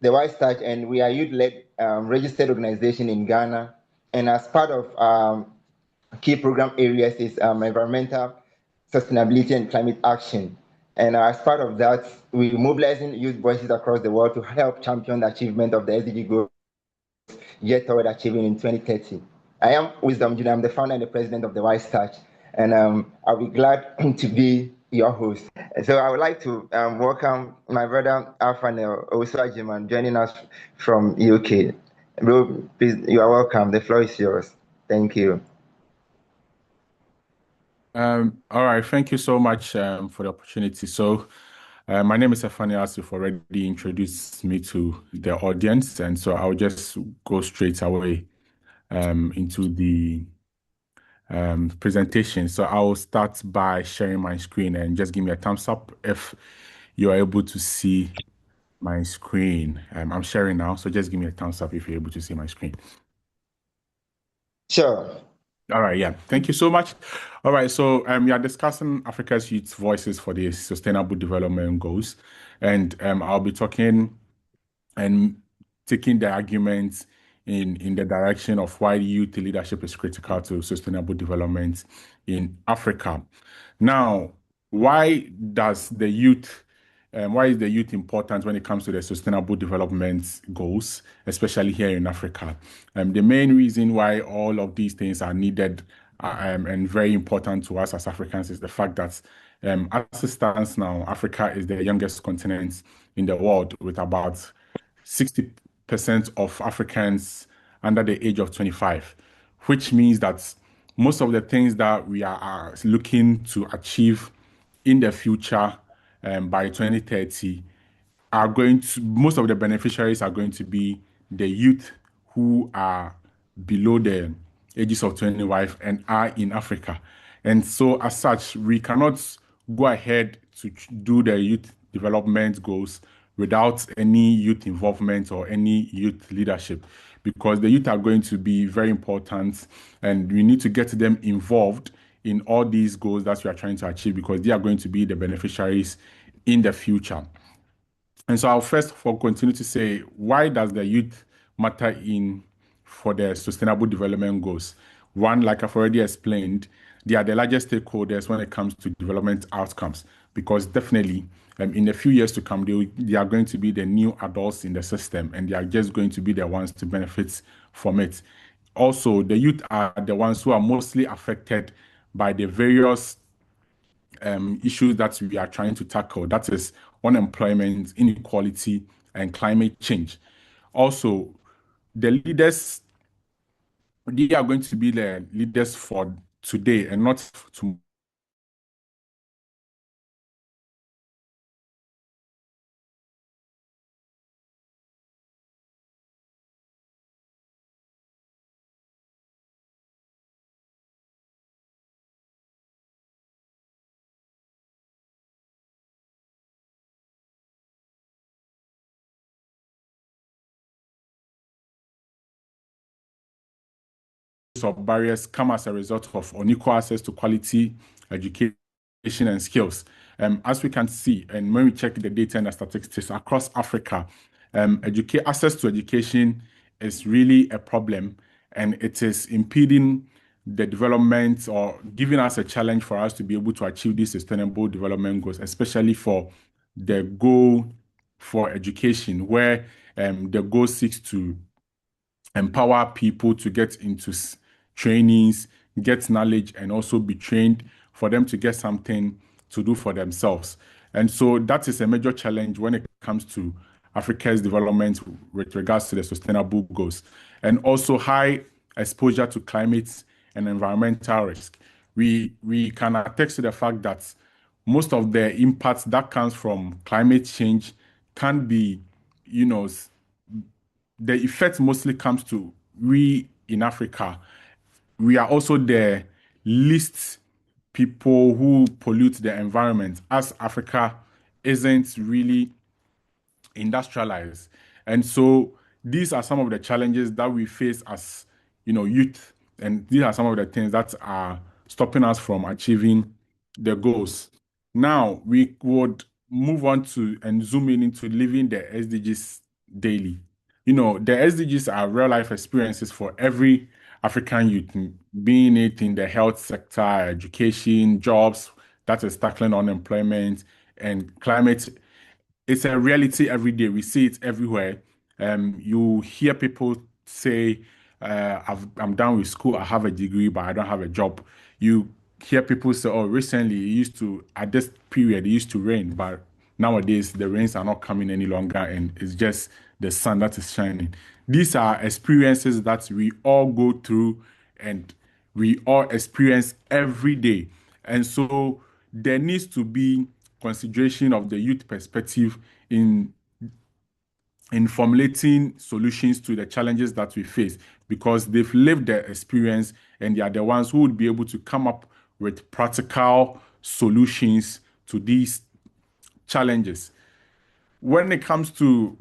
the White Touch, and we are youth-led registered organization in Ghana. And as part of key program areas is environmental sustainability and climate action. And as part of that, we're mobilizing youth voices across the world to help champion the achievement of the SDG goals yet toward achieving in 2030. I am Wisdom Junior. I'm the founder and the president of the Wise Touch, and I'll be glad to be your host. So I would like to welcome my brother Alphanel Osuajiman joining us from UK. Bro, please, you are welcome. The floor is yours. Thank you. All right, thank you so much for the opportunity. So my name is Afani, as you've already introduced me to the audience, and so I'll just go straight away into the presentation. So I'll start by sharing my screen, and just give me a thumbs up if you're able to see my screen. I'm sharing now, so just give me a thumbs up if you're able to see my screen. Sure. All right, yeah, thank you so much. All right, so we are discussing Africa's youth voices for the Sustainable Development Goals, and I'll be talking and taking the arguments in the direction of why youth leadership is critical to sustainable development in Africa. Now, why is the youth important when it comes to the sustainable development goals, especially here in Africa? The main reason why all of these things are needed and very important to us as Africans is the fact that as it stands now, Africa is the youngest continent in the world, with about 60% of Africans under the age of 25, which means that most of the things that we are looking to achieve in the future by 2030 most of the beneficiaries are going to be the youth who are below the ages of 25 and are in Africa. And so as such, we cannot go ahead to do the youth development goals without any youth involvement or any youth leadership, because the youth are going to be very important, and we need to get them involved in all these goals that we are trying to achieve, because they are going to be the beneficiaries in the future. And so I'll first of all continue to say, why does the youth matter for the Sustainable Development Goals? One, like I've already explained, they are the largest stakeholders when it comes to development outcomes, because definitely in a few years to come, they are going to be the new adults in the system, and they are just going to be the ones to benefit from it. Also, the youth are the ones who are mostly affected by the various issues that we are trying to tackle, that is unemployment, inequality, and climate change. Also, the leaders, they are going to be the leaders for today and not tomorrow. Of barriers come as a result of unequal access to quality education and skills. As we can see, and when we check the data and the statistics across Africa, access to education is really a problem, and it is impeding the development or giving us a challenge for us to be able to achieve these sustainable development goals, especially for the goal for education, where the goal seeks to empower people to get into trainings, get knowledge, and also be trained for them to get something to do for themselves. And so that is a major challenge when it comes to Africa's development with regards to the sustainable goals. And also high exposure to climate and environmental risk. We can attest to the fact that most of the impacts that comes from climate change can be, the effect mostly comes to we in Africa. We are also the least people who pollute the environment, as Africa isn't really industrialized. And so these are some of the challenges that we face as youth, and these are some of the things that are stopping us from achieving the goals. Now we would move on to and zoom in into living the SDGs daily. You know, the SDGs are real life experiences for every African youth, being it in the health sector, education, jobs, that is tackling unemployment and climate. It's a reality every day. We see it everywhere. You hear people say, I'm done with school, I have a degree, but I don't have a job. You hear people say, oh, recently it used to, at this period, it used to rain, but nowadays the rains are not coming any longer and it's just the sun that is shining. These are experiences that we all go through and we all experience every day. And so there needs to be consideration of the youth perspective in formulating solutions to the challenges that we face because they've lived their experience and they are the ones who would be able to come up with practical solutions to these challenges. When it comes to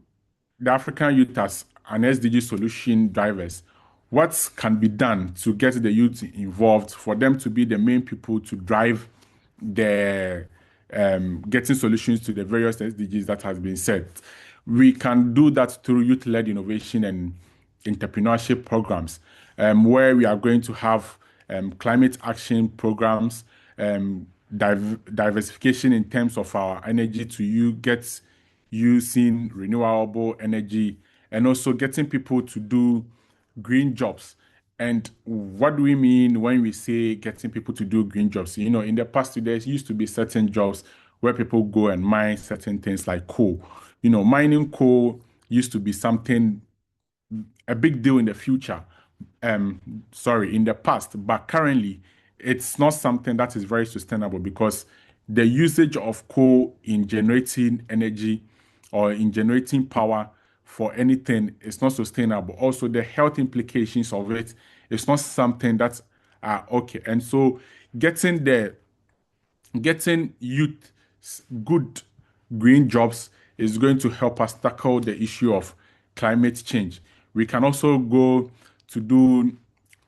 the African youth as an SDG solution drivers, what can be done to get the youth involved for them to be the main people to drive the getting solutions to the various SDGs that has been set? We can do that through youth-led innovation and entrepreneurship programs, where we are going to have climate action programs, diversification in terms of our energy to get using renewable energy, and also getting people to do green jobs. And what do we mean when we say getting people to do green jobs? You know, in the past, there used to be certain jobs where people go and mine certain things like coal. You know, mining coal used to be something, a big deal in the future. In the past, but currently it's not something that is very sustainable because the usage of coal in generating energy or in generating power for anything is not sustainable. Also, the health implications of it is not something that are okay. And so getting youth good green jobs is going to help us tackle the issue of climate change. We can also go to do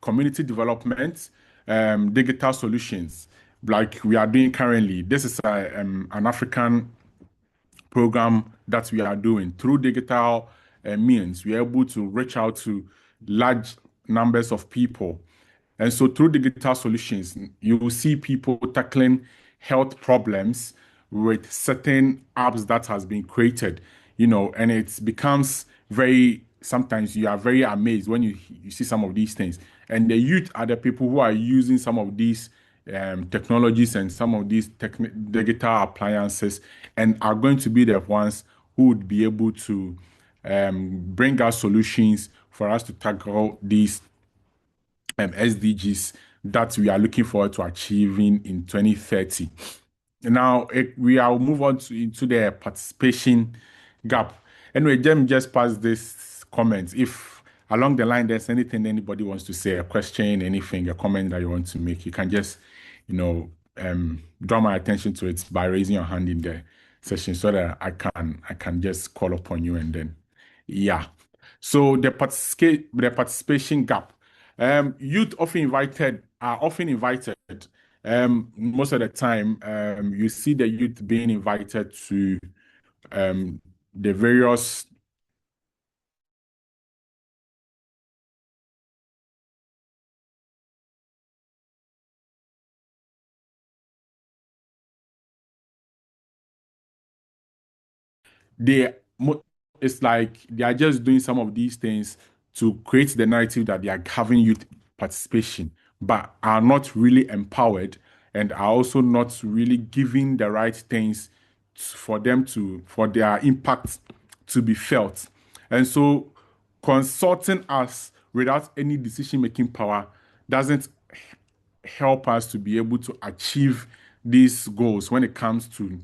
community development, digital solutions, like we are doing currently. This is an African program that we are doing through digital means. We are able to reach out to large numbers of people. And so through digital solutions, you will see people tackling health problems with certain apps that has been created, you know, and it becomes very, sometimes you are very amazed when you see some of these things. And the youth are the people who are using some of these technologies and some of these digital appliances and are going to be the ones who would be able to bring us solutions for us to tackle these SDGs that we are looking forward to achieving in 2030. Now, we will move on into the participation gap. Anyway, Jem just passed this comment. If along the line there's anything anybody wants to say, a question, anything, a comment that you want to make, you can just, draw my attention to it by raising your hand in the session so that I can just call upon you and then, yeah. So the participation gap. Youth are often invited. Most of the time, you see the youth being invited to the various they it's like they are just doing some of these things to create the narrative that they are having youth participation, but are not really empowered and are also not really giving the right things for their impact to be felt. And so consulting us without any decision-making power doesn't help us to be able to achieve these goals when it comes to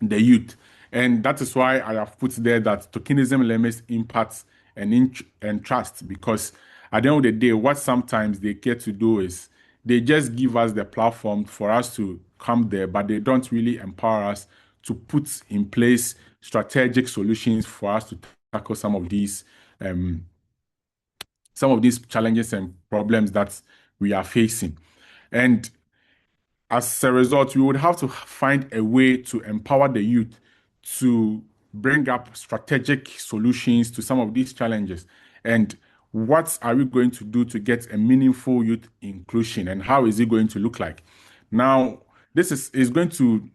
the youth. And that is why I have put there that tokenism limits impact and trust, because at the end of the day, what sometimes they get to do is they just give us the platform for us to come there, but they don't really empower us to put in place strategic solutions for us to tackle some of these challenges and problems that we are facing. And as a result, we would have to find a way to empower the youth to bring up strategic solutions to some of these challenges. And what are we going to do to get a meaningful youth inclusion, and how is it going to look like? Now, this is going to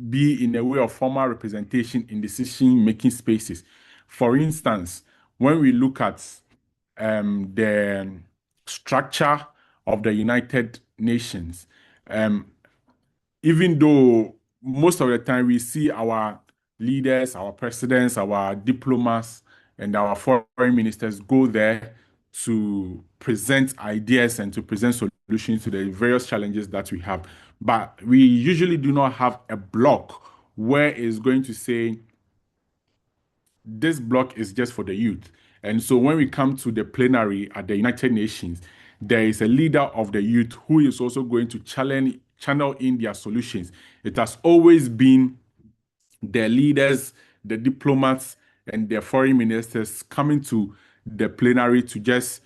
be in a way of formal representation in decision-making spaces. For instance, when we look at the structure of the United Nations, even though most of the time we see our leaders, our presidents, our diplomats, and our foreign ministers go there to present ideas and to present solutions to the various challenges that we have. But we usually do not have a block where it's going to say, this block is just for the youth. And so when we come to the plenary at the United Nations, there is a leader of the youth who is also going to channel in their solutions. It has always been the leaders, the diplomats, and their foreign ministers coming to the plenary to just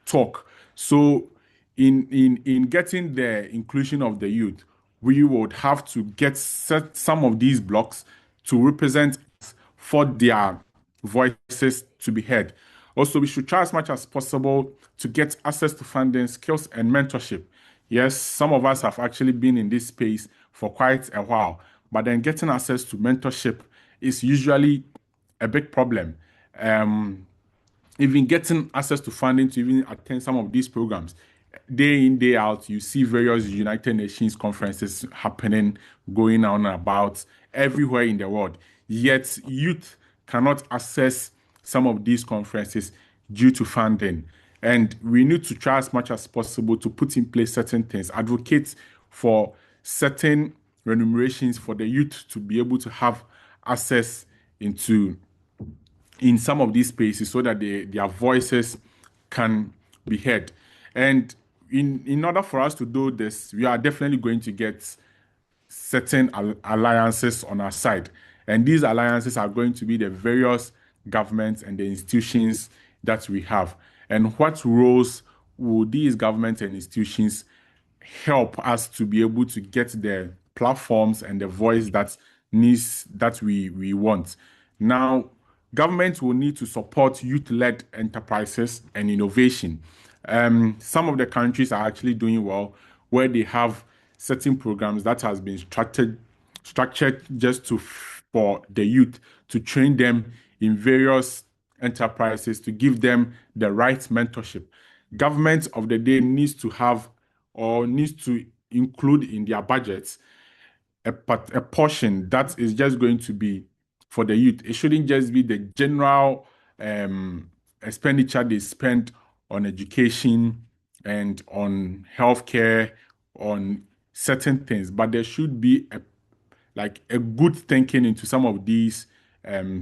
talk. So in getting the inclusion of the youth, we would have to get some of these blocks to represent for their voices to be heard. Also, we should try as much as possible to get access to funding, skills, and mentorship. Yes, some of us have actually been in this space for quite a while, but then getting access to mentorship is usually a big problem. Even getting access to funding to even attend some of these programs, day in, day out, you see various United Nations conferences happening, going on about everywhere in the world. Yet youth cannot access some of these conferences due to funding. And we need to try as much as possible to put in place certain things, advocate for certain remunerations for the youth to be able to have access in some of these spaces so that their voices can be heard. And in order for us to do this, we are definitely going to get certain alliances on our side. And these alliances are going to be the various governments and the institutions that we have. And what roles will these governments and institutions help us to be able to get the platforms and the voice that we want? Now, governments will need to support youth-led enterprises and innovation. Some of the countries are actually doing well, where they have certain programs that has been structured just for the youth, to train them in various enterprises, to give them the right mentorship. Government of the day needs to have, or needs to include in their budgets, a portion that is just going to be for the youth. It shouldn't just be the general expenditure they spend on education and on healthcare, on certain things, but there should be a good thinking into some of these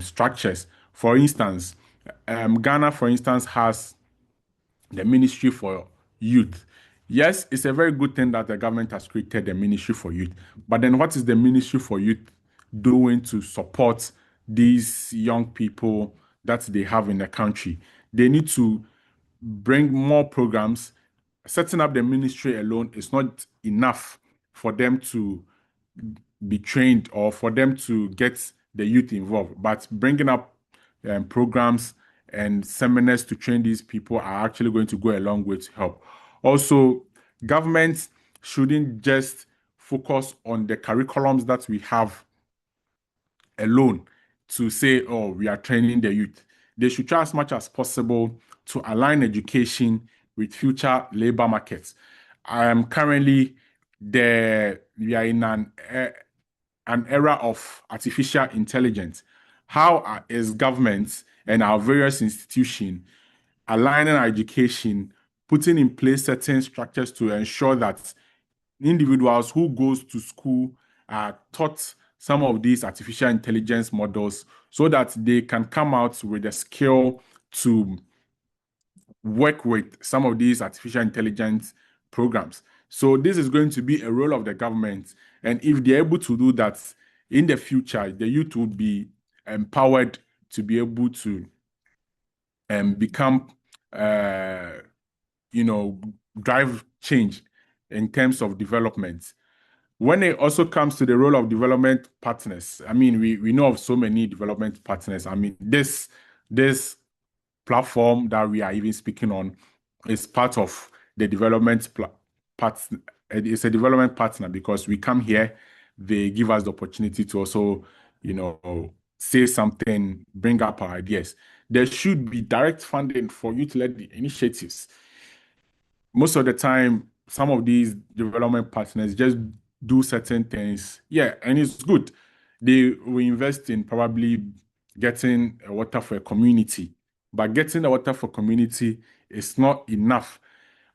structures. For instance, Ghana, for instance, has the Ministry for Youth. Yes, it's a very good thing that the government has created the Ministry for Youth. But then what is the Ministry for Youth doing to support these young people that they have in the country? They need to bring more programs. Setting up the ministry alone is not enough for them to be trained or for them to get the youth involved. But bringing up programs and seminars to train these people are actually going to go a long way to help. Also, governments shouldn't just focus on the curriculums that we have alone to say, oh, we are training the youth. They should try as much as possible to align education with future labor markets. Currently, we are in an era of artificial intelligence. How is government and our various institutions aligning our education, putting in place certain structures to ensure that individuals who goes to school are taught some of these artificial intelligence models so that they can come out with a skill to work with some of these artificial intelligence programs. So this is going to be a role of the government. And if they're able to do that in the future, the youth will be empowered to be able to become, drive change in terms of development. When it also comes to the role of development partners, I mean, we know of so many development partners. I mean, this platform that we are even speaking on is part of the development partner. It's a development partner because we come here, they give us the opportunity to also, say something, bring up our ideas. There should be direct funding for youth-led initiatives. Most of the time, some of these development partners just do certain things. Yeah, and it's good. They will invest in probably getting water for a community, but getting the water for community is not enough,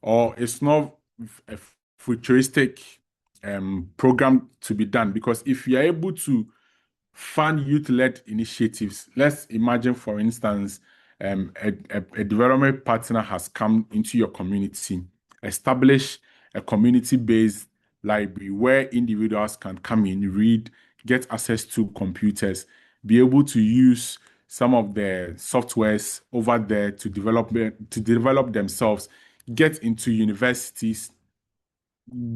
or it's not a futuristic program to be done. Because if you are able to fund youth-led initiatives, let's imagine, for instance, a development partner has come into your community, establish a community-based library where individuals can come in, read, get access to computers, be able to use some of the softwares over there to develop themselves, get into universities,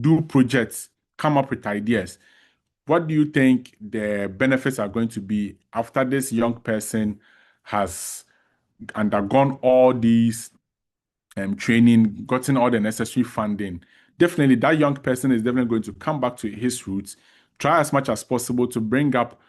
do projects, come up with ideas. What do you think the benefits are going to be after this young person has undergone all these training, gotten all the necessary funding? Definitely, that young person is definitely going to come back to his roots, try as much as possible to bring up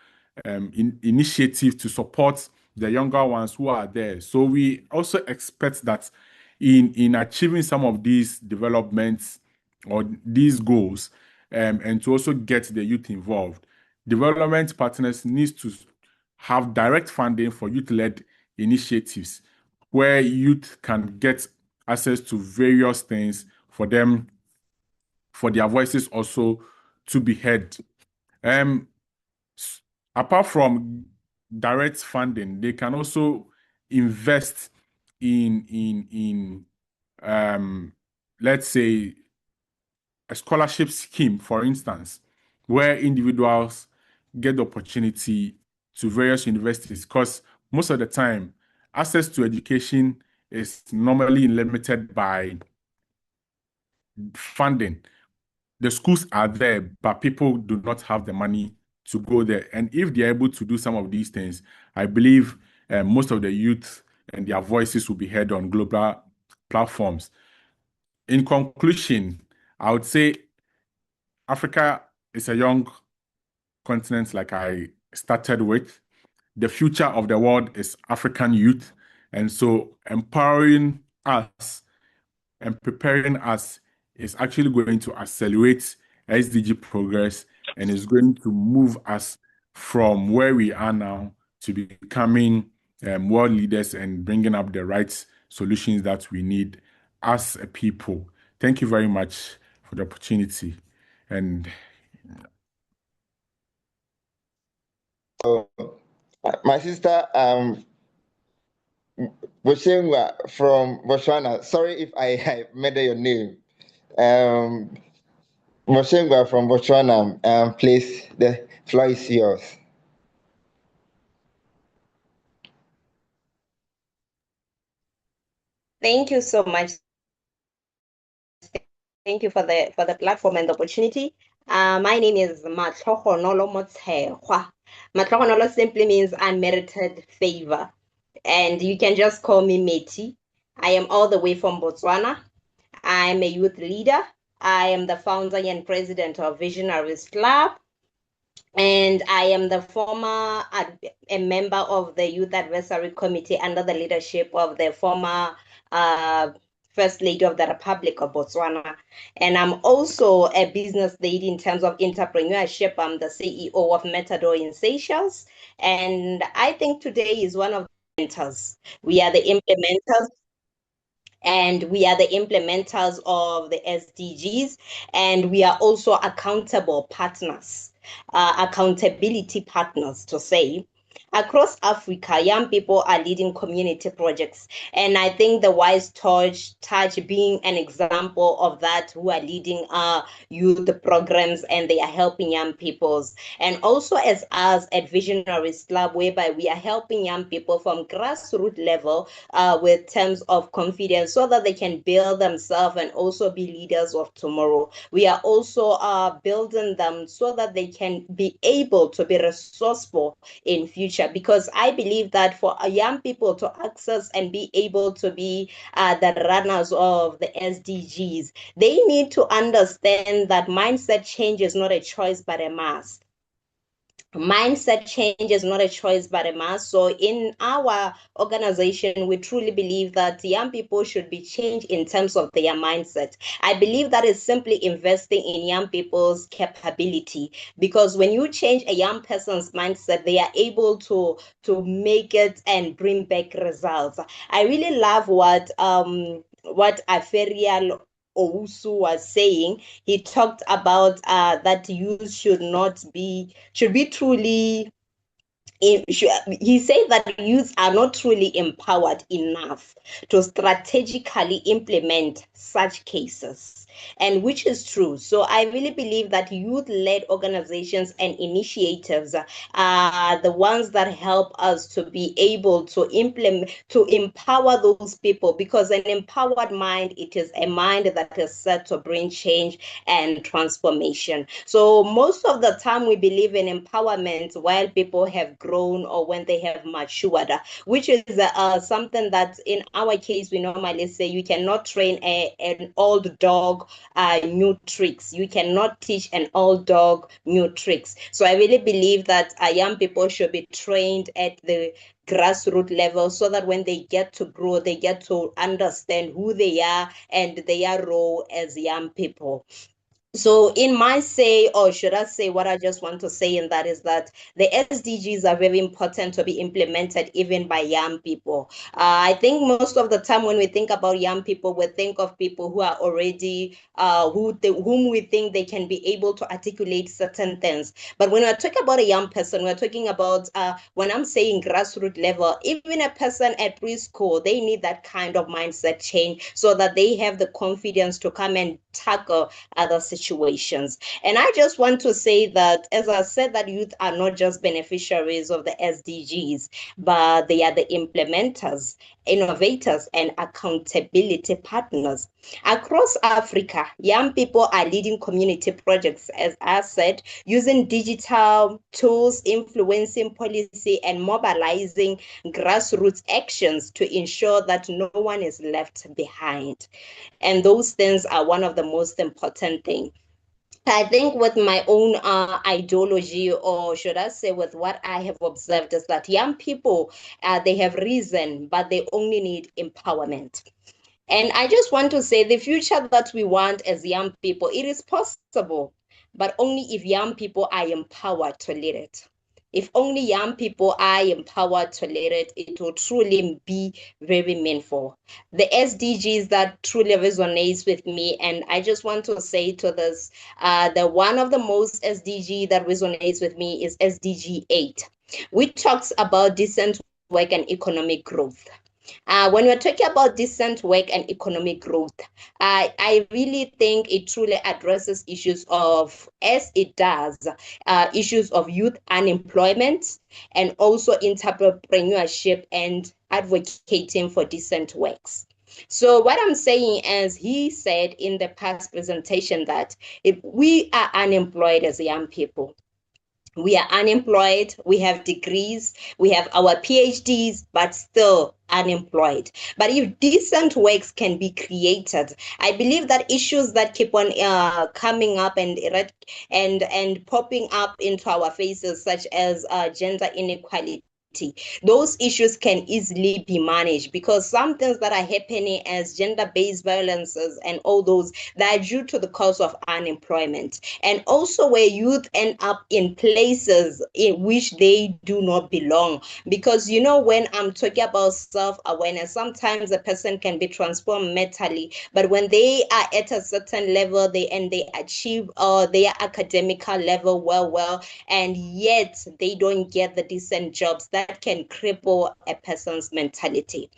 initiatives to support the younger ones who are there. So we also expect that in achieving some of these developments or these goals, and to also get the youth involved, development partners needs to have direct funding for youth-led initiatives where youth can get access to various things for them, for their voices also to be heard. Apart from direct funding, they can also invest in let's say a scholarship scheme, for instance, where individuals get the opportunity to various universities, because most of the time, access to education is normally limited by funding. The schools are there, but people do not have the money to go there. And if they're able to do some of these things, I believe most of the youth and their voices will be heard on global platforms. In conclusion, I would say Africa is a young continent, like I started with. The future of the world is African youth. And so empowering us and preparing us is actually going to accelerate SDG progress and is going to move us from where we are now to becoming world leaders and bringing up the right solutions that we need as a people. Thank you very much for the opportunity. And my sister, Boshengwa from Botswana. Sorry if I made your name. Boshengwa from Botswana. Please, the floor is yours. Thank you so much. Thank you for the platform and the opportunity. My name is Matlogonolo Motshegwa. Matlogonolo simply means unmerited favor, and you can just call me Meti. I am all the way from Botswana. I'm a youth leader. I am the founder and president of Visionaries Club, and I am the former a member of the Youth Advisory Committee under the leadership of the former First Lady of the Republic of Botswana. And I'm also a business lady in terms of entrepreneurship. I'm the CEO of Metador in Seychelles. And I think today is one of the implementers. We are the implementers. And we are the implementers of the SDGs. And we are also accountable partners, accountability partners to say. Across Africa, young people are leading community projects. And I think the Wise Touch being an example of that, who are leading youth programs and they are helping young peoples. And also as us at Visionaries Club, whereby we are helping young people from grassroots level with terms of confidence so that they can build themselves and also be leaders of tomorrow. We are also building them so that they can be able to be resourceful in future, because I believe that for young people to access and be able to be the runners of the SDGs, they need to understand that mindset change is not a choice but a must. Mindset change is not a choice but a must. So in our organization, we truly believe that young people should be changed in terms of their mindset. I believe that is simply investing in young people's capability, because when you change a young person's mindset, they are able to make it and bring back results. I really love what Aferial Owusu was saying. He talked about that youth should be truly he said that youth are not truly empowered enough to strategically implement such cases, and which is true. So I really believe that youth-led organizations and initiatives are the ones that help us to be able to empower those people, because an empowered mind, it is a mind that is set to bring change and transformation. So most of the time we believe in empowerment while people have grown or when they have matured, which is something that in our case we normally say you cannot train an old dog new tricks. You cannot teach an old dog new tricks. So I really believe that young people should be trained at the grassroots level so that when they get to grow, they get to understand who they are and their role as young people. So in my say, or should I say what I just want to say in that, is that the SDGs are very important to be implemented even by young people. I think most of the time when we think about young people, we think of people who are already, whom we think they can be able to articulate certain things. But when we're talking about a young person, we're talking about, when I'm saying grassroots level, even a person at preschool, they need that kind of mindset change so that they have the confidence to come and tackle other situations. And I just want to say that, as I said, that youth are not just beneficiaries of the SDGs, but they are the implementers, innovators, and accountability partners. Across Africa, young people are leading community projects, as I said, using digital tools, influencing policy, and mobilizing grassroots actions to ensure that no one is left behind. And those things are one of the most important things. I think with my own ideology, or should I say with what I have observed, is that young people, they have reason, but they only need empowerment. And I just want to say the future that we want as young people, it is possible, but only if young people are empowered to lead it. If only young people are empowered to lead it, it will truly be very meaningful. The SDGs that truly resonates with me, and I just want to say to this, the one of the most SDG that resonates with me is SDG 8, which talks about decent work and economic growth. When we're talking about decent work and economic growth, I really think it truly addresses issues of, as it does, issues of youth unemployment and also entrepreneurship and advocating for decent works. So what I'm saying, as he said in the past presentation, that if we are unemployed as young people, we are unemployed, we have degrees, we have our PhDs, but still unemployed. But if decent works can be created, I believe that issues that keep on coming up and popping up into our faces, such as gender inequality, those issues can easily be managed, because some things that are happening as gender-based violences and all those, that are due to the cause of unemployment, and also where youth end up in places in which they do not belong. Because when I'm talking about self-awareness, sometimes a person can be transformed mentally, but when they are at a certain level, they achieve their academical level well, and yet they don't get the decent jobs. That that can cripple a person's mentality.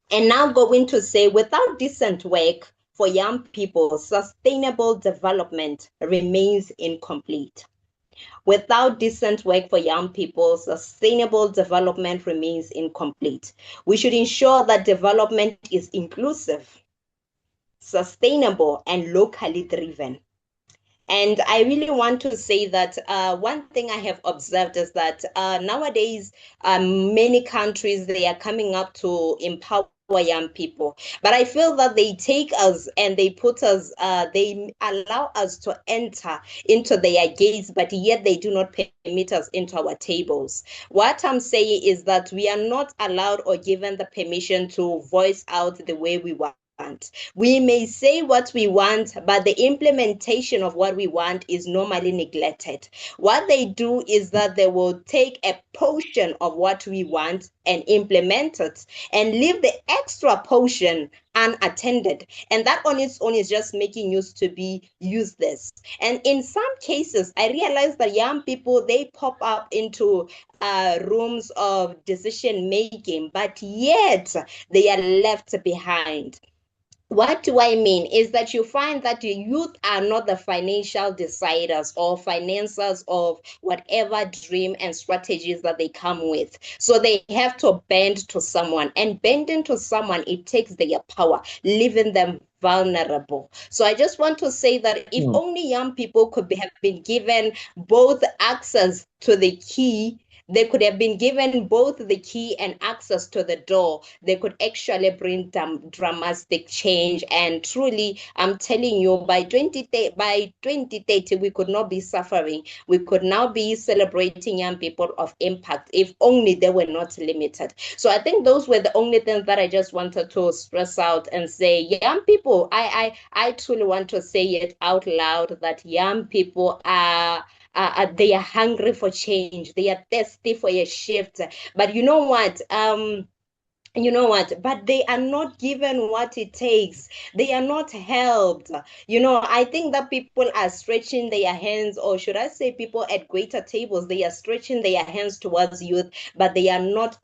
And now going to say, without decent work for young people, sustainable development remains incomplete. Without decent work for young people, sustainable development remains incomplete. We should ensure that development is inclusive, sustainable, and locally driven. And I really want to say that one thing I have observed is that nowadays, many countries, they are coming up to empower young people. But I feel that they take us and they put us, they allow us to enter into their gates, but yet they do not permit us into our tables. What I'm saying is that we are not allowed or given the permission to voice out the way we want. We may say what we want, but the implementation of what we want is normally neglected. What they do is that they will take a portion of what we want and implement it and leave the extra portion unattended. And that on its own is just making use to be useless. And in some cases, I realize that young people, they pop up into rooms of decision making, but yet they are left behind. What do I mean is that you find that the youth are not the financial deciders or financiers of whatever dream and strategies that they come with. So they have to bend to someone, and bending to someone, it takes their power, leaving them vulnerable. So I just want to say that if only young people could have been given both access to the key, they could have been given both the key and access to the door, they could actually bring dramatic change. And truly, I'm telling you, by 2030, we could not be suffering. We could now be celebrating young people of impact if only they were not limited. So I think those were the only things that I just wanted to stress out and say, young people, I truly want to say it out loud that young people are they are hungry for change. They are thirsty for a shift. But you know what? But they are not given what it takes. They are not helped. I think that people are stretching their hands, or should I say people at greater tables, they are stretching their hands towards youth, but they are not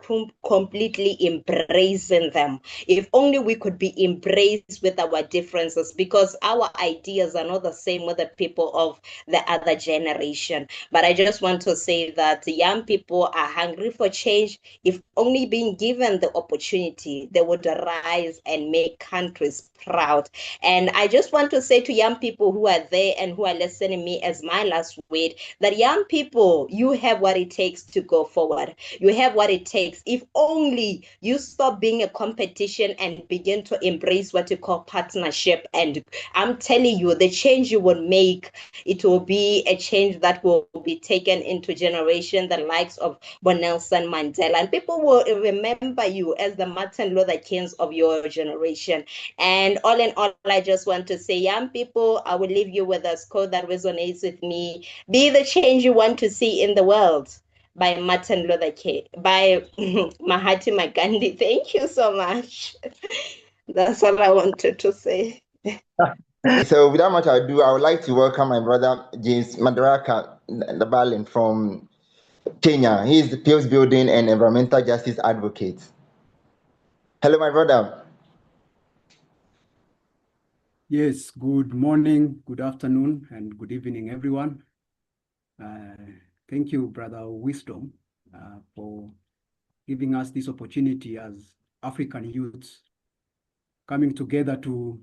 completely embracing them. If only we could be embraced with our differences, because our ideas are not the same with the people of the other generation. But I just want to say that young people are hungry for change. If only being given the opportunity, they would rise and make countries proud. And I just want to say to young people who are there and who are listening to me as my last word, that young people, you have what it takes to go forward. You have what it takes. If only you stop being a competition and begin to embrace what you call partnership. And I'm telling you, the change you will make, it will be a change that will be taken into generation, the likes of Nelson Mandela. And people will remember you as the Martin Luther Kings of your generation. And all in all, I just want to say, young people, I will leave you with a quote that resonates with me. Be the change you want to see in the world, by Martin Luther King, by Mahatma Gandhi. Thank you so much. That's all I wanted to say. So without much ado, I would like to welcome my brother James Madaraka Labalin from Kenya. He is the Peace Building and Environmental Justice Advocate. Hello, my brother. Yes, good morning, good afternoon, and good evening, everyone. Thank you, Brother Wisdom, for giving us this opportunity as African youths coming together to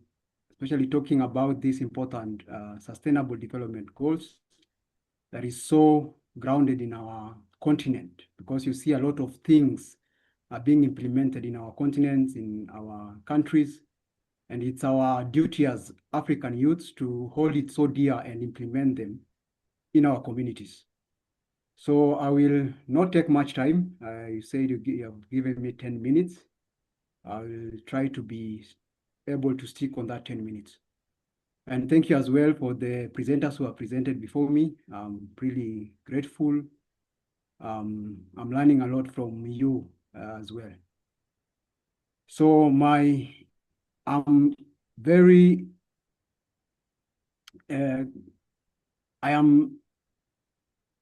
especially talking about these important sustainable development goals that is so grounded in our continent, because you see a lot of things are being implemented in our continents, in our countries, and it's our duty as African youths to hold it so dear and implement them in our communities. So I will not take much time. You said you have given me 10 minutes. I will try to be able to stick on that 10 minutes. And thank you as well for the presenters who have presented before me. I'm really grateful. I'm learning a lot from you as well. So I'm very, I am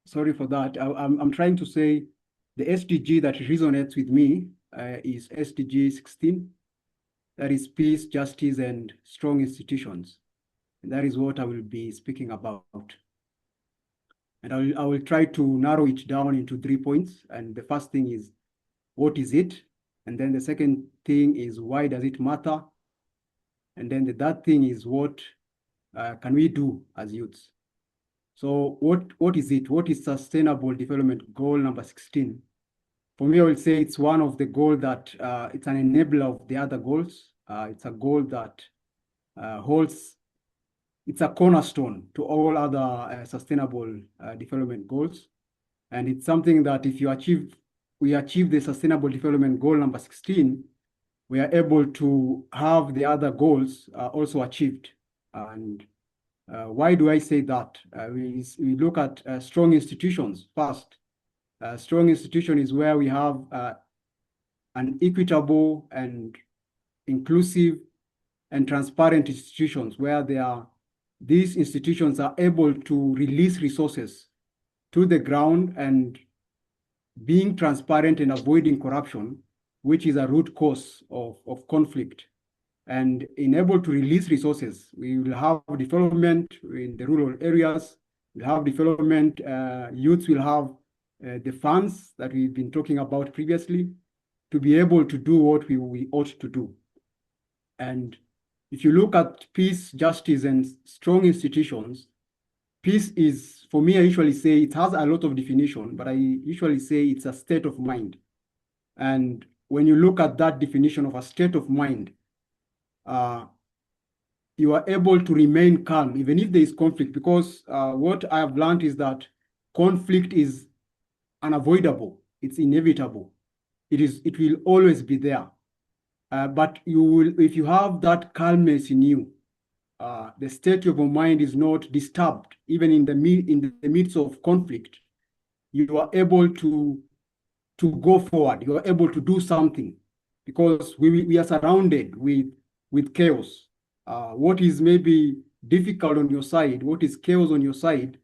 sorry for that. I'm trying to say The SDG that resonates with me is SDG 16. That is peace, justice, and strong institutions. And that is what I will be speaking about. And I will try to narrow it down into 3 points. And the first thing is, what is it? And then the second thing is, why does it matter? And then the third thing is, what can we do as youths? So what is it? What is Sustainable Development Goal number 16? For me, I will say it's one of the goals that it's an enabler of the other goals. It's a goal that holds, it's a cornerstone to all other sustainable development goals. And it's something that if we achieve the Sustainable Development Goal number 16, we are able to have the other goals also achieved. And why do I say that? We look at strong institutions first. Strong institution is where we have an equitable and inclusive and transparent institutions, where these institutions are able to release resources to the ground and being transparent and avoiding corruption, which is a root cause of conflict. And in able to release resources, we will have development in the rural areas, we'll have development, youths will have the funds that we've been talking about previously to be able to do what we ought to do. And if you look at peace, justice, and strong institutions, peace is, for me, I usually say it has a lot of definition, but I usually say it's a state of mind. And when you look at that definition of a state of mind, you are able to remain calm, even if there is conflict, because what I have learned is that conflict is unavoidable, it's inevitable. It will always be there. But if you have that calmness in you, the state of your mind is not disturbed, even in the midst of conflict, you are able to go forward, you are able to do something, because we are surrounded with chaos. What is maybe difficult on your side, what is chaos on your side,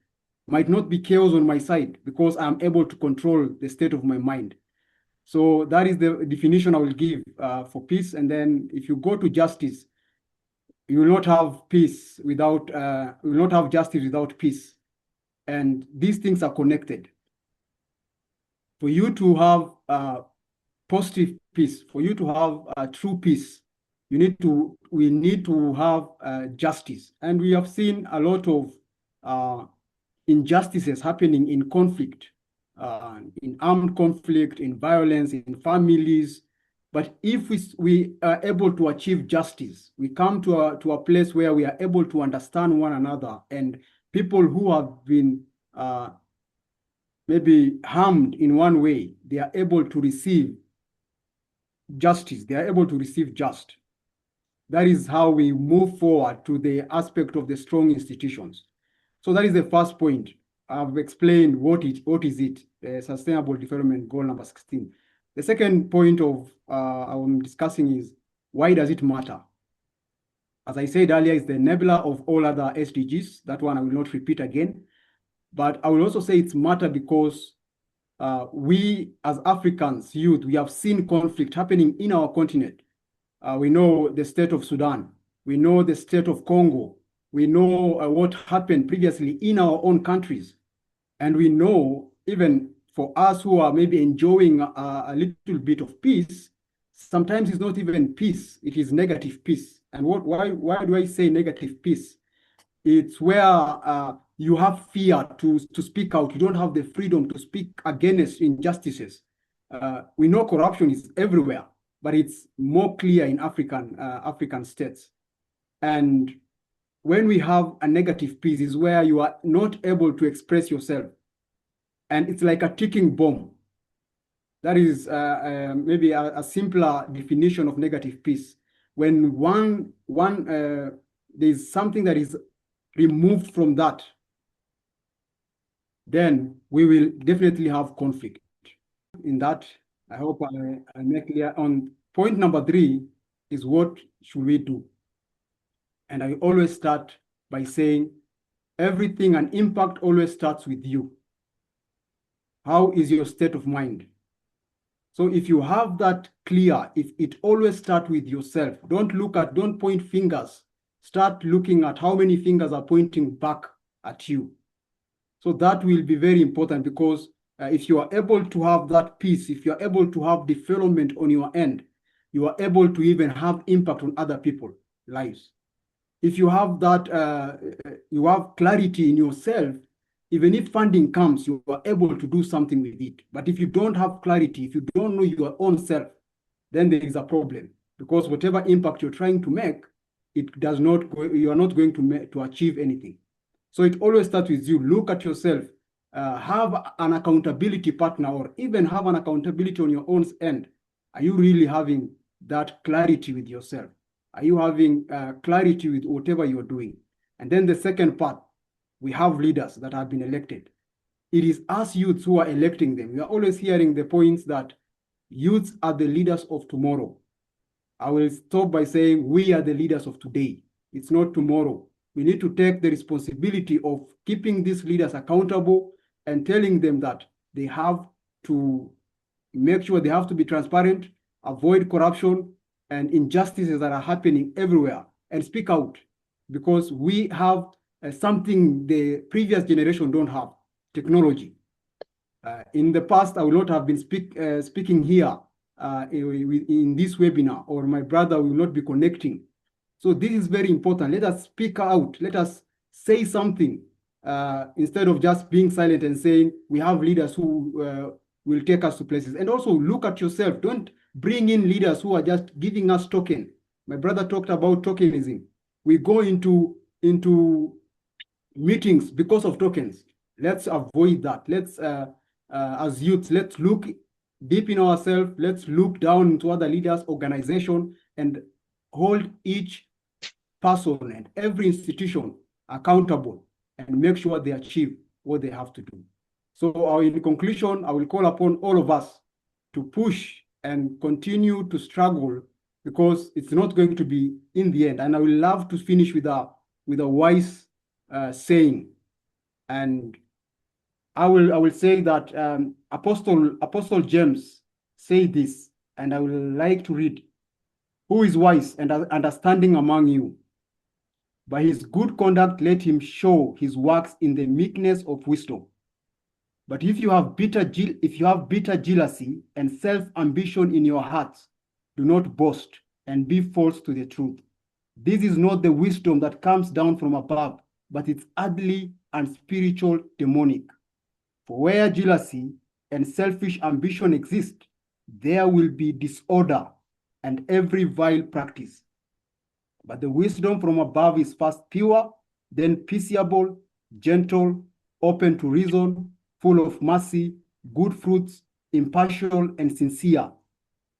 might not be chaos on my side, because I'm able to control the state of my mind. So that is the definition I will give for peace. And then if you go to justice, you will not have peace without, you will not have justice without peace. And these things are connected. For you to have positive peace, for you to have true peace, we need to have justice. And we have seen a lot of injustices happening in conflict, in armed conflict, in violence, in families. But if we are able to achieve justice, we come to a place where we are able to understand one another, and people who have been maybe harmed in one way, they are able to receive justice, they are able to receive just. That is how we move forward to the aspect of the strong institutions. So that is the first point. I've explained what is it, Sustainable Development Goal number 16. The second point of I'm discussing is, why does it matter? As I said earlier, it's the enabler of all other SDGs. That one I will not repeat again. But I will also say it's matter because we as Africans, youth, we have seen conflict happening in our continent. We know the state of Sudan. We know the state of Congo. We know what happened previously in our own countries. And we know, even for us who are maybe enjoying a little bit of peace, sometimes it's not even peace, it is negative peace. And why do I say negative peace? It's where you have fear to speak out. You don't have the freedom to speak against injustices. We know corruption is everywhere, but it's more clear in African states. And when we have a negative peace is where you are not able to express yourself. And it's like a ticking bomb. That is maybe a simpler definition of negative peace. When there's something that is removed from that, then we will definitely have conflict. In that, I hope I make clear. On point number 3 is, what should we do? And I always start by saying everything and impact always starts with you. How is your state of mind? So if you have that clear, if it always start with yourself, don't point fingers. Start looking at how many fingers are pointing back at you. So that will be very important, because if you are able to have that peace, if you are able to have development on your end, you are able to even have impact on other people's lives. If you have that, you have clarity in yourself, even if funding comes, you are able to do something with it. But if you don't have clarity, if you don't know your own self, then there is a problem, because whatever impact you're trying to make, you are not going to achieve anything. So it always starts with you. Look at yourself, have an accountability partner, or even have an accountability on your own end. Are you really having that clarity with yourself? Are you having clarity with whatever you're doing? And then the second part, we have leaders that have been elected. It is us youths who are electing them. We are always hearing the points that youths are the leaders of tomorrow. I will stop by saying we are the leaders of today. It's not tomorrow. We need to take the responsibility of keeping these leaders accountable and telling them that they have to make sure they have to be transparent, avoid corruption and injustices that are happening everywhere, and speak out, because we have something the previous generation don't have: technology. In the past, I would not have been speaking here in this webinar, or my brother will not be connecting. So this is very important. Let us speak out. Let us say something instead of just being silent and saying we have leaders who will take us to places. And also look at yourself. Don't bring in leaders who are just giving us token. My brother talked about tokenism. We go into meetings because of tokens. Let's avoid that. Let's, as youths, let's look deep in ourselves. Let's look down into other leaders, organization, and hold each person and every institution accountable and make sure they achieve what they have to do. So in conclusion, I will call upon all of us to push and continue to struggle, because it's not going to be in the end. And I will love to finish with a wise saying. And I will say that Apostle James said this, and I would like to read: "Who is wise and understanding among you? By his good conduct, let him show his works in the meekness of wisdom. But if you have bitter jealousy and self-ambition in your hearts, do not boast and be false to the truth. This is not the wisdom that comes down from above, but it's ugly and spiritual, demonic. For where jealousy and selfish ambition exist, there will be disorder and every vile practice. But the wisdom from above is first pure, then peaceable, gentle, open to reason, full of mercy, good fruits, impartial and sincere.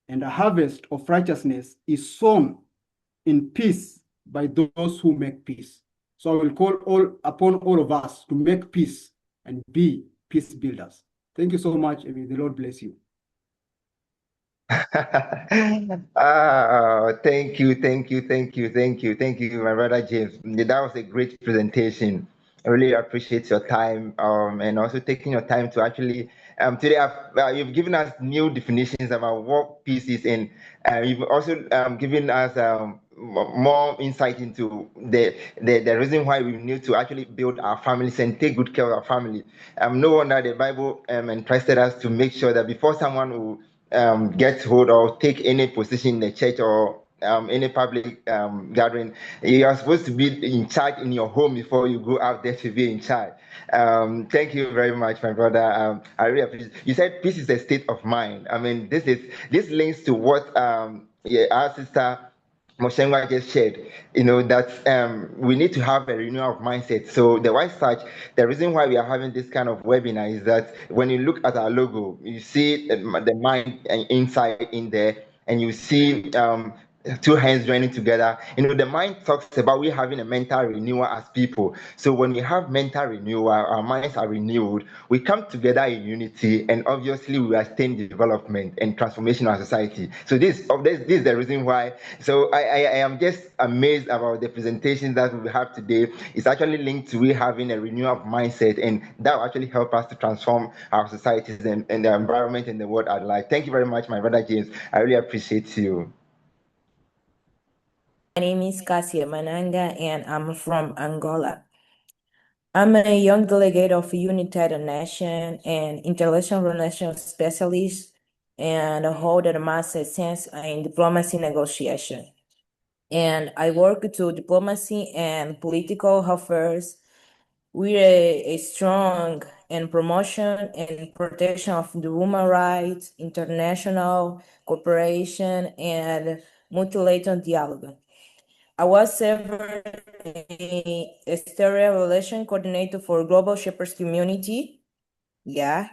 And a harvest of righteousness is sown in peace by those who make peace." So I will call upon all of us to make peace and be peace builders. Thank you so much, and may the Lord bless you. Thank you, my brother James. That was a great presentation. I really appreciate your time and also taking your time to actually today you've given us new definitions about what peace is, and you've also given us more insight into the reason why we need to actually build our families and take good care of our family. No wonder the Bible entrusted us to make sure that before someone will get hold or take any position in the church or any public gathering, you are supposed to be in charge in your home before you go out there to be in charge. Thank you very much, my brother. I really appreciate. You said peace is a state of mind. I mean, this links to what our sister Moshenwa just shared, that we need to have a renewal of mindset. So the Wise Touch, the reason why we are having this kind of webinar is that when you look at our logo, you see the mind and insight in there, and you see two hands joining together. The mind talks about we having a mental renewal as people. So when we have mental renewal, our minds are renewed, we come together in unity, and obviously we attain development and transformation of society. So this is the reason why. So I am just amazed about the presentation that we have today. It's actually linked to we having a renewal of mindset, and that will actually help us to transform our societies and the environment and the world at large. Thank you very much, my brother James. I really appreciate you. My name is Cassia Mananga, and I'm from Angola. I'm a young delegate of United Nations and International Relations Specialist, and I hold a master's in diplomacy negotiation. And I work to diplomacy and political affairs with a strong and promotion and protection of the human rights, international cooperation, and multilateral dialogue. I was ever a exterior relation coordinator for Global Shepherds Community. Yeah.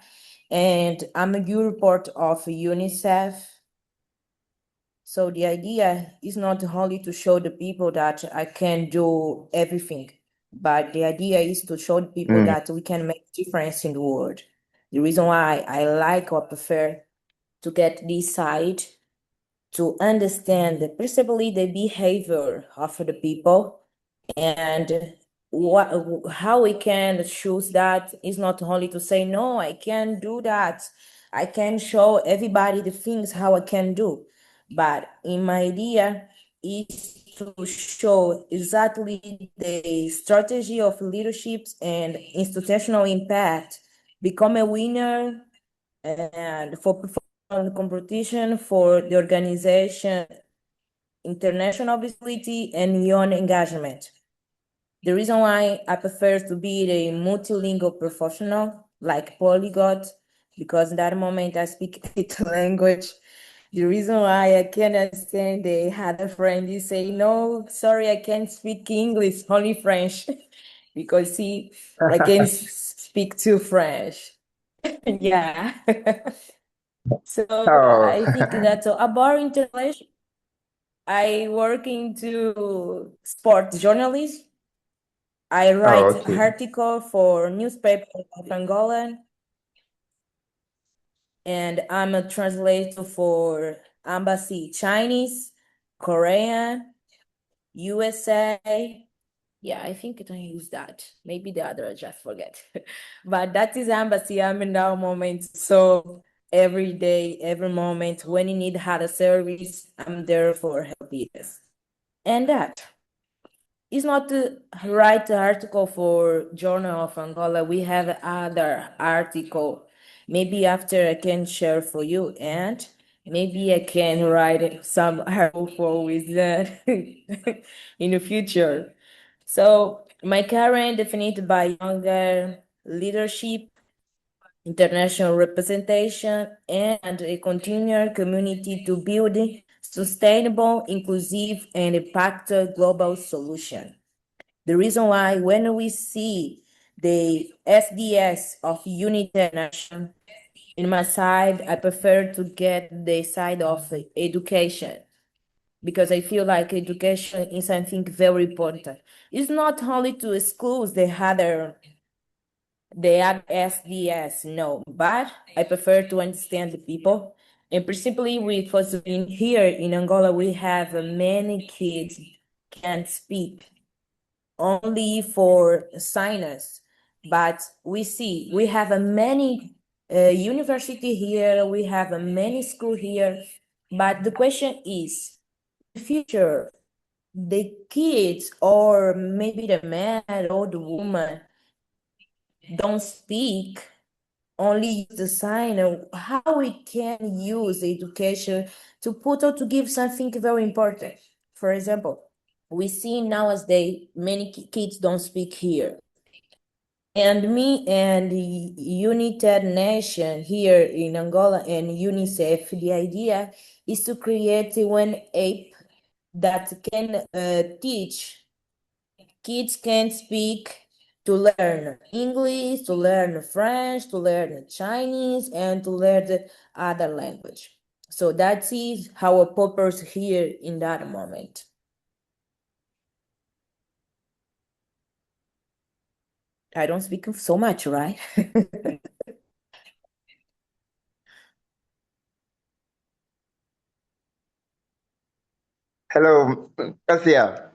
And I'm a new report of UNICEF. So the idea is not only to show the people that I can do everything, but the idea is to show the people that we can make a difference in the world. The reason why I like or prefer to get this side to understand principally the behavior of the people and how we can choose that is not only to say, no, I can't do that. I can show everybody the things how I can do. But in my idea is to show exactly the strategy of leaderships and institutional impact, become a winner and for competition for the organization, international visibility, and young engagement. The reason why I prefer to be a multilingual professional, like polyglot, because in that moment I speak 8 language. The reason why I can't understand they had a friend you say, no, sorry, I can't speak English, only French. Because see, I can speak too French. Yeah. So I think that about international, I work into sport journalism. I write article for newspaper of Angola, and I'm a translator for embassy Chinese, Korean, USA. Yeah, I think I don't use that. Maybe the other I just forget. But that is embassy. I'm in that moment. So every day, every moment, when you need hard service, I'm there for help you. And that is not to write the article for Journal of Angola. We have other article. Maybe after I can share for you, and maybe I can write some article for with that in the future. So my current defined by younger leadership, international representation, and a continual community to build sustainable, inclusive, and impactful global solution. The reason why when we see the SDGs of United Nations, in my side, I prefer to get the side of education, because I feel like education is something very important. It's not only to exclude the other SDGs, no, but I prefer to understand the people. And principally, because in here in Angola, we have many kids can't speak only for signers, but we have a many university here, we have a many school here, but the question is, in the future, the kids or maybe the man or the woman don't speak, only use the sign, how we can use education to put or to give something very important. For example, we see nowadays many kids don't speak here. And me and the United Nations here in Angola and UNICEF, the idea is to create one app that can teach kids can speak, to learn English, to learn French, to learn Chinese, and to learn the other language. So that is our purpose here in that moment. I don't speak so much, right? Hello, Cassia.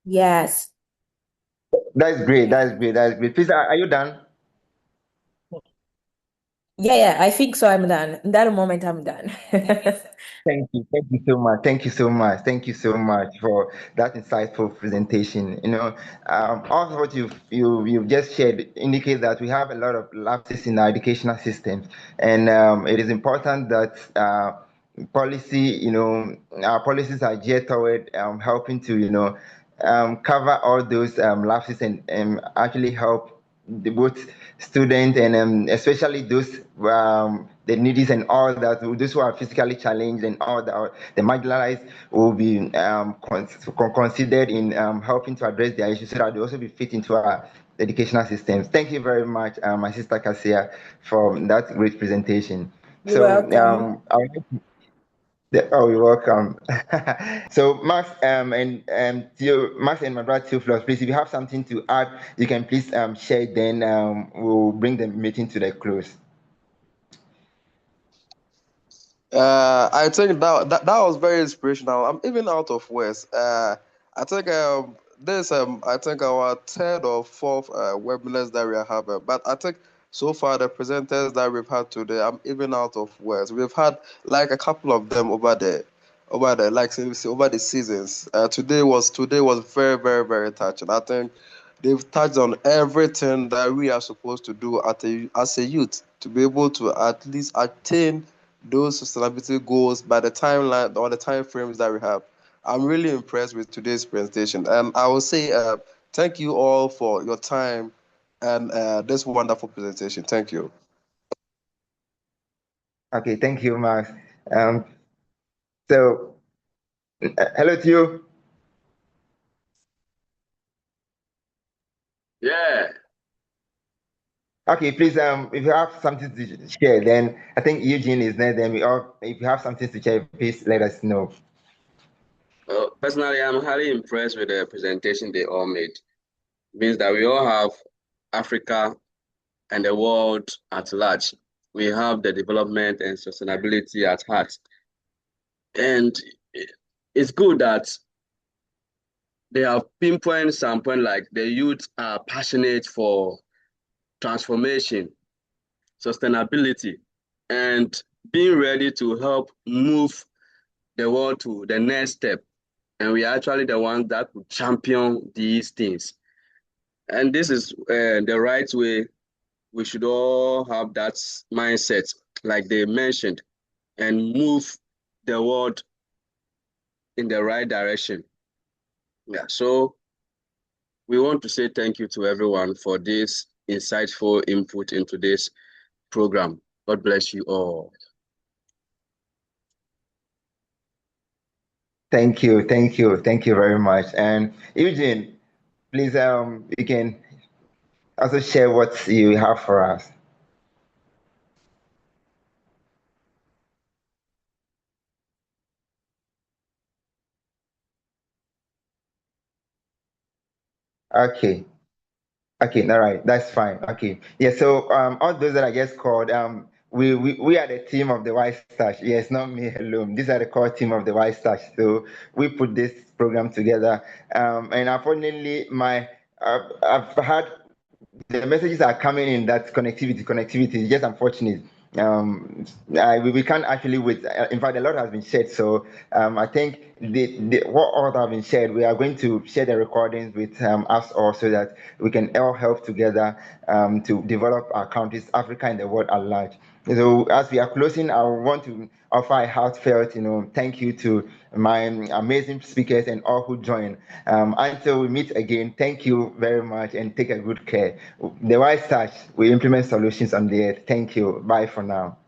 Yes. That's great. That's great. That's great. Please, are you done? Yeah, I think so. I'm done. In that moment, I'm done. Thank you. Thank you so much. Thank you so much. Thank you so much for that insightful presentation. All of what you've just shared indicates that we have a lot of lapses in our educational systems, and it is important that policy, our policies are geared toward helping to, cover all those lapses and actually help both students and especially those the needies and all that, those who are physically challenged and all that, the marginalized will be considered in helping to address their issues so that they also be fit into our educational systems. Thank you very much, my sister Cassia, for that great presentation. You're welcome. You're welcome. So, Max, Max and my brother Theophilus, please, if you have something to add, you can please share. Then we'll bring the meeting to the close. I think that was very inspirational. I'm even out of words. I think this I think our third or fourth webinars that we are having, but I think so far the presenters that we've had today, I'm even out of words. We've had like a couple of them over the like over the seasons. Today was very very very touching. I think they've touched on everything that we are supposed to do as a youth to be able to at least attain those sustainability goals by the timeline or the time frames that we have. I'm really impressed with today's presentation, and I will say thank you all for your time and this wonderful presentation. Thank you. Okay, thank you, Max. So, hello to you. Yeah. Okay, please, if you have something to share, then I think Eugene is there. Then if you have something to share, please let us know. Well, personally, I'm highly impressed with the presentation they all made. It means that we all have Africa and the world at large. We have the development and sustainability at heart. And it's good that they have pinpointed some point like the youth are passionate for transformation, sustainability, and being ready to help move the world to the next step. And we are actually the ones that could champion these things. And this is the right way. We should all have that mindset, like they mentioned, and move the world in the right direction. Yeah, so we want to say thank you to everyone for this insightful input into this program. God bless you all. Thank you very much. And Eugene, please, you can also share what you have for us. Okay. Okay, all right, that's fine. Okay, yeah. So all those that I just called, we are the team of the White Stash. Yes, not me alone. These are the core team of the White Stash. So we put this program together, and unfortunately, I've had the messages are coming in that connectivity is just unfortunate. We can't actually wait. In fact, a lot has been shared. So I think what all have been shared, we are going to share the recordings with us all so that we can all help together to develop our countries, Africa and the world at large. So as we are closing, I want to offer a heartfelt, thank you to my amazing speakers and all who join. Until we meet again, thank you very much and take a good care. The White Stash, we implement solutions on the earth. Thank you. Bye for now.